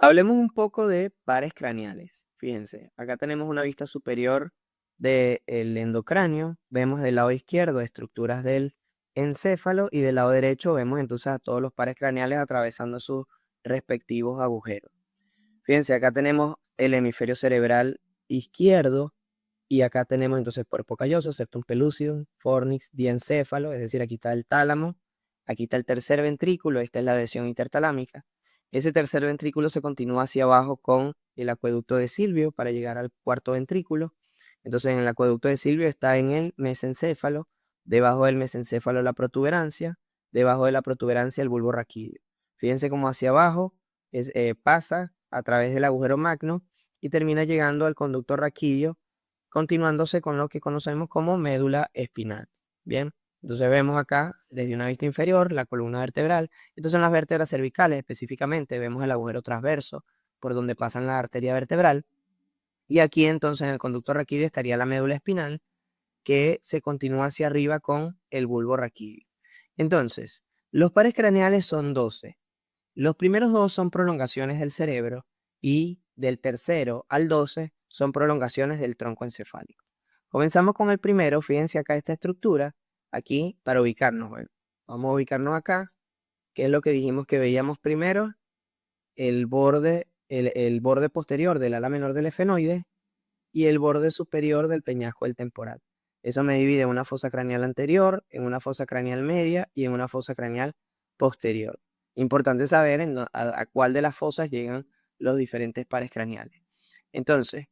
Hablemos un poco de pares craneales. Fíjense, acá tenemos una vista superior del endocráneo. Vemos del lado izquierdo estructuras del encéfalo y del lado derecho vemos entonces a todos los pares craneales atravesando sus respectivos agujeros. Fíjense, acá tenemos el hemisferio cerebral izquierdo y acá tenemos entonces cuerpo calloso, septum pellucidum, fornix, diencéfalo, es decir, aquí está el tálamo, aquí está el tercer ventrículo, esta es la adhesión intertalámica. Ese tercer ventrículo se continúa hacia abajo con el acueducto de Silvio para llegar al cuarto ventrículo. Entonces en el acueducto de Silvio está en el mesencéfalo, debajo del mesencéfalo la protuberancia, debajo de la protuberancia el bulbo raquídeo. Fíjense cómo hacia abajo pasa a través del agujero magno y termina llegando al conducto raquídeo, continuándose con lo que conocemos como médula espinal. Bien, entonces vemos acá desde una vista inferior la columna vertebral. Entonces en las vértebras cervicales específicamente vemos el agujero transverso por donde pasan la arteria vertebral. Y aquí entonces en el conducto raquídeo estaría la médula espinal que se continúa hacia arriba con el bulbo raquídeo. Entonces, los pares craneales son 12. Los primeros dos son prolongaciones del cerebro y del tercero al 12 son prolongaciones del tronco encefálico. Comenzamos con el primero, fíjense acá esta estructura, aquí para ubicarnos. Bueno, vamos a ubicarnos acá, que es lo que dijimos que veíamos primero, el borde posterior del ala menor del efenoide y el borde superior del peñasco del temporal. Eso me divide en una fosa craneal anterior, en una fosa craneal media y en una fosa craneal posterior. Importante saber a cuál de las fosas llegan los diferentes pares craneales. Entonces,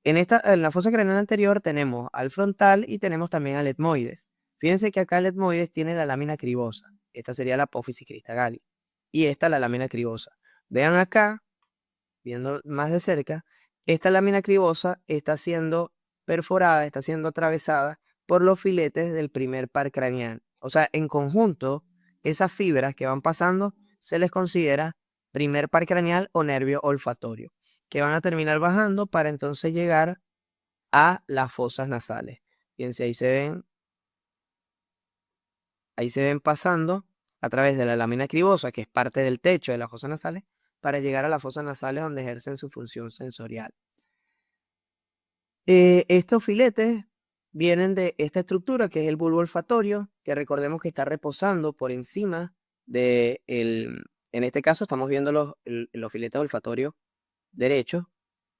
en la fosa craneal anterior tenemos al frontal y tenemos también al etmoides. Fíjense que acá el etmoides tiene la lámina cribosa. Esta sería la apófisis cristagali. Y esta la lámina cribosa. Vean acá, viendo más de cerca, esta lámina cribosa está siendo perforada, está siendo atravesada por los filetes del primer par craneal. O sea, en conjunto, esas fibras que van pasando se les considera primer par craneal o nervio olfatorio, que van a terminar bajando para entonces llegar a las fosas nasales. Fíjense, ahí se ven pasando a través de la lámina cribosa, que es parte del techo de las fosas nasales, para llegar a las fosas nasales donde ejercen su función sensorial. Estos filetes vienen de esta estructura que es el bulbo olfatorio, que recordemos que está reposando por encima en este caso estamos viendo los filetes olfatorios derechos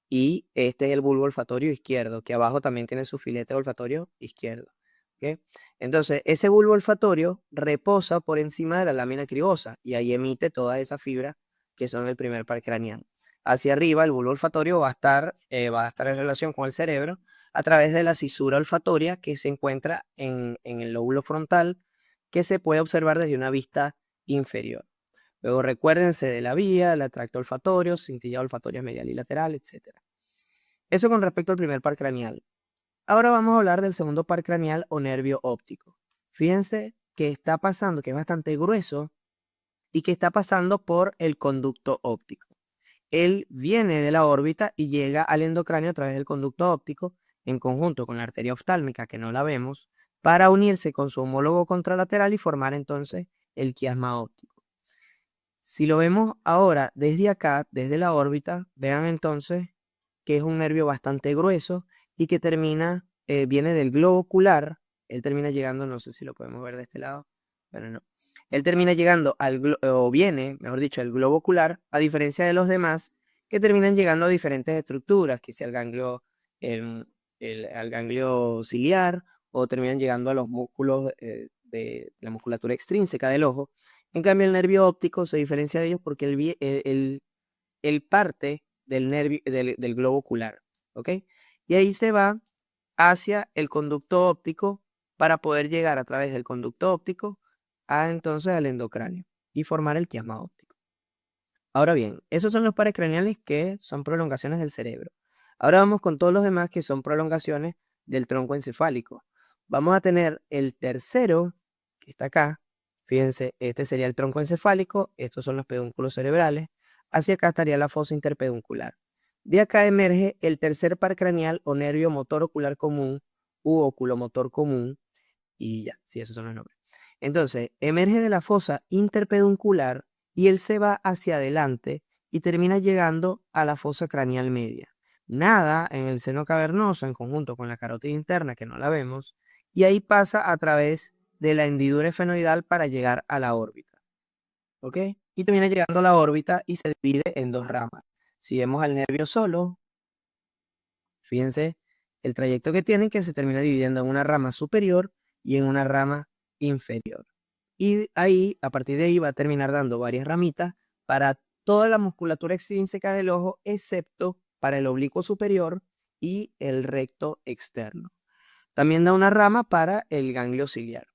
y este es el bulbo olfatorio izquierdo, que abajo también tiene su filete olfatorio izquierdo. ¿Okay? Entonces, ese bulbo olfatorio reposa por encima de la lámina cribosa y ahí emite todas esas fibras que son el primer par craneal. Hacia arriba, el bulbo olfatorio va a estar en relación con el cerebro a través de la cisura olfatoria que se encuentra en el lóbulo frontal, que se puede observar desde una vista inferior. Luego recuérdense de la vía, el tracto olfatorio, cintilla olfatoria medial y lateral, etc. Eso con respecto al primer par craneal. Ahora vamos a hablar del segundo par craneal o nervio óptico. Fíjense que está pasando, que es bastante grueso y que está pasando por el conducto óptico. Él viene de la órbita y llega al endocráneo a través del conducto óptico en conjunto con la arteria oftálmica, que no la vemos, para unirse con su homólogo contralateral y formar entonces el quiasma óptico. Si lo vemos ahora desde acá, desde la órbita, vean entonces que es un nervio bastante grueso y que viene del globo ocular. Él termina llegando, no sé si lo podemos ver de este lado, pero no. Él termina llegando o viene, mejor dicho, al globo ocular, a diferencia de los demás, que terminan llegando a diferentes estructuras, que sea el, al ganglio ciliar, o terminan llegando a los músculos de la musculatura extrínseca del ojo. En cambio, el nervio óptico se diferencia de ellos porque él parte del nervio, del globo ocular, ¿ok? Y ahí se va hacia el conducto óptico para poder llegar a través del conducto óptico entonces al endocráneo y formar el quiasma óptico. Ahora bien, esos son los pares craneales que son prolongaciones del cerebro. Ahora vamos con todos los demás que son prolongaciones del tronco encefálico. Vamos a tener el tercero, que está acá. Fíjense, este sería el tronco encefálico, estos son los pedúnculos cerebrales. Hacia acá estaría la fosa interpeduncular. De acá emerge el tercer par craneal o nervio motor ocular común u oculomotor común. Y ya, sí, esos son los nombres. Entonces, emerge de la fosa interpeduncular y él se va hacia adelante y termina llegando a la fosa craneal media. Nada en el seno cavernoso en conjunto con la carótida interna, que no la vemos, y ahí pasa a través de la hendidura efenoidal para llegar a la órbita. ¿Ok? Y termina llegando a la órbita y se divide en dos ramas. Si vemos al nervio solo, fíjense el trayecto que tiene, que se termina dividiendo en una rama superior y en una rama inferior. Y ahí, a partir de ahí, va a terminar dando varias ramitas para toda la musculatura extrínseca del ojo, excepto para el oblicuo superior y el recto externo. También da una rama para el ganglio ciliar.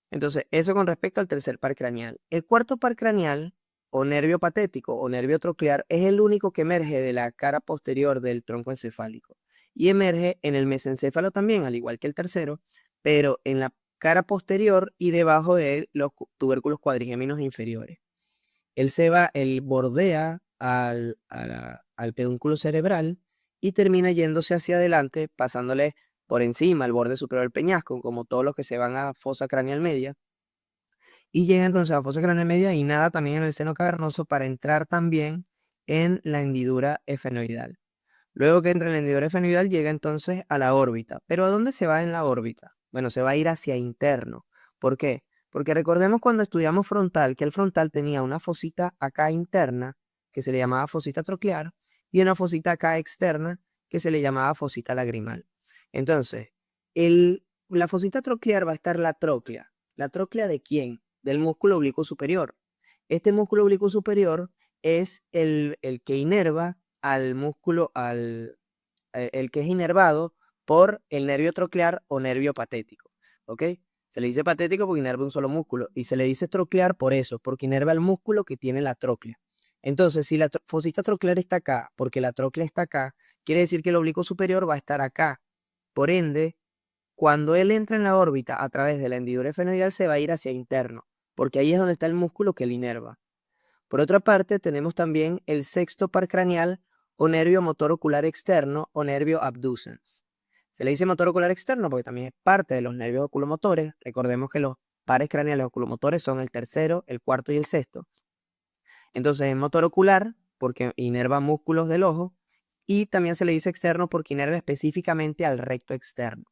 Entonces, eso con respecto al tercer par craneal. El cuarto par craneal, o nervio patético o nervio troclear, es el único que emerge de la cara posterior del tronco encefálico. Y emerge en el mesencéfalo también, al igual que el tercero, pero en la cara posterior y debajo de los tubérculos cuadrigéminos inferiores. Él bordea al pedúnculo cerebral y termina yéndose hacia adelante, pasándole por encima al borde superior del peñasco, como todos los que se van a fosa craneal media. Y llega entonces a la fosa craneal media y nada también en el seno cavernoso para entrar también en la hendidura efenoidal. Luego que entra en la hendidura efenoidal llega entonces a la órbita. ¿Pero a dónde se va en la órbita? Bueno, se va a ir hacia interno. ¿Por qué? Porque recordemos cuando estudiamos frontal, que el frontal tenía una fosita acá interna, que se le llamaba fosita troclear, y una fosita acá externa, que se le llamaba fosita lagrimal. Entonces, la fosita troclear va a estar la tróclea. ¿La tróclea de quién? Del músculo oblicuo superior. Este músculo oblicuo superior es el que inerva al músculo, el que es inervado por el nervio troclear o nervio patético. ¿Ok? Se le dice patético porque inerva un solo músculo y se le dice troclear por eso, porque inerva el músculo que tiene la tróclea. Entonces, si la fosita troclear está acá, porque la tróclea está acá, quiere decir que el oblicuo superior va a estar acá. Por ende, cuando él entra en la órbita a través de la hendidura efenoidal, se va a ir hacia interno, porque ahí es donde está el músculo que le inerva. Por otra parte, tenemos también el sexto par craneal o nervio motor ocular externo o nervio abducens. Se le dice motor ocular externo porque también es parte de los nervios oculomotores. Recordemos que los pares craneales oculomotores son el tercero, el cuarto y el sexto. Entonces es motor ocular porque inerva músculos del ojo y también se le dice externo porque inerva específicamente al recto externo.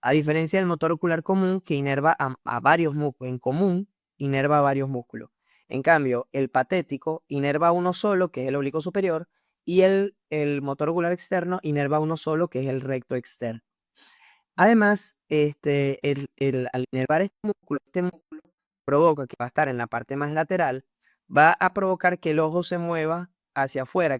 A diferencia del motor ocular común que inerva a varios músculos, en común inerva a varios músculos. En cambio, el patético inerva uno solo, que es el oblicuo superior, y el motor ocular externo inerva uno solo, que es el recto externo. Además, al inervar este músculo provoca que va a estar en la parte más lateral, va a provocar que el ojo se mueva hacia afuera,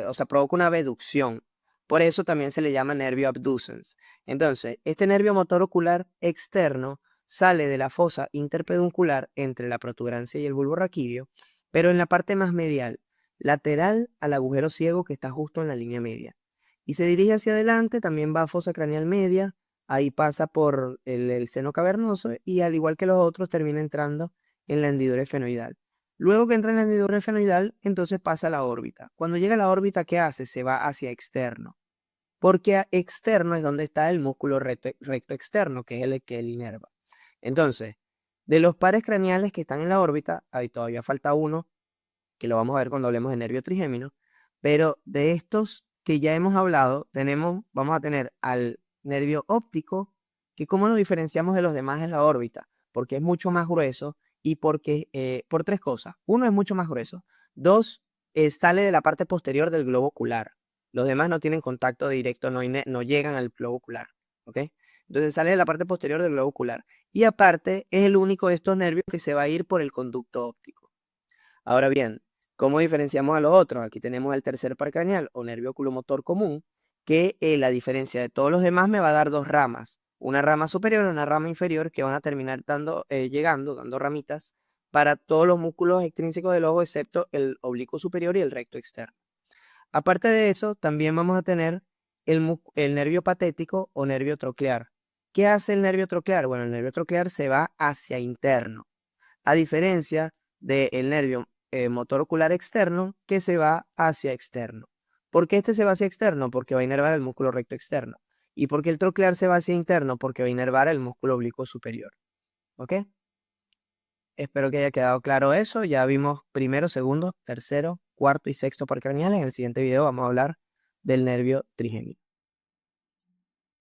o sea, provoca una abducción. Por eso también se le llama nervio abducens. Entonces, este nervio motor ocular externo sale de la fosa interpeduncular entre la protuberancia y el bulbo raquídeo, pero en la parte más medial, lateral al agujero ciego que está justo en la línea media. Y se dirige hacia adelante, también va a fosa craneal media, ahí pasa por el seno cavernoso y al igual que los otros termina entrando en la hendidura efenoidal. Luego que entra en la hendidura efenoidal, entonces pasa a la órbita. Cuando llega a la órbita, ¿qué hace? Se va hacia externo. Porque externo es donde está el músculo recto externo, que es el que él inerva. Entonces, de los pares craneales que están en la órbita, ahí todavía falta uno, que lo vamos a ver cuando hablemos de nervio trigémino, pero de estos que ya hemos hablado, vamos a tener al nervio óptico, que cómo lo diferenciamos de los demás en la órbita, porque es mucho más grueso y porque, por tres cosas. Uno, es mucho más grueso. Dos, sale de la parte posterior del globo ocular. Los demás no tienen contacto directo, no llegan al globo ocular. ¿Ok? Entonces sale de la parte posterior del globo ocular. Y aparte, es el único de estos nervios que se va a ir por el conducto óptico. Ahora bien, ¿cómo diferenciamos a los otros? Aquí tenemos el tercer par craneal o nervio oculomotor común, que la diferencia de todos los demás me va a dar dos ramas. Una rama superior y una rama inferior que van a terminar dando ramitas para todos los músculos extrínsecos del ojo, excepto el oblicuo superior y el recto externo. Aparte de eso, también vamos a tener el nervio patético o nervio troclear. ¿Qué hace el nervio troclear? Bueno, el nervio troclear se va hacia interno, a diferencia del nervio motor ocular externo que se va hacia externo. ¿Por qué este se va hacia externo? Porque va a inervar el músculo recto externo. ¿Y por qué el troclear se va hacia interno? Porque va a inervar el músculo oblicuo superior. ¿Ok? Espero que haya quedado claro eso. Ya vimos primero, segundo, tercero, cuarto y sexto par craneal. En el siguiente video vamos a hablar del nervio trigémino.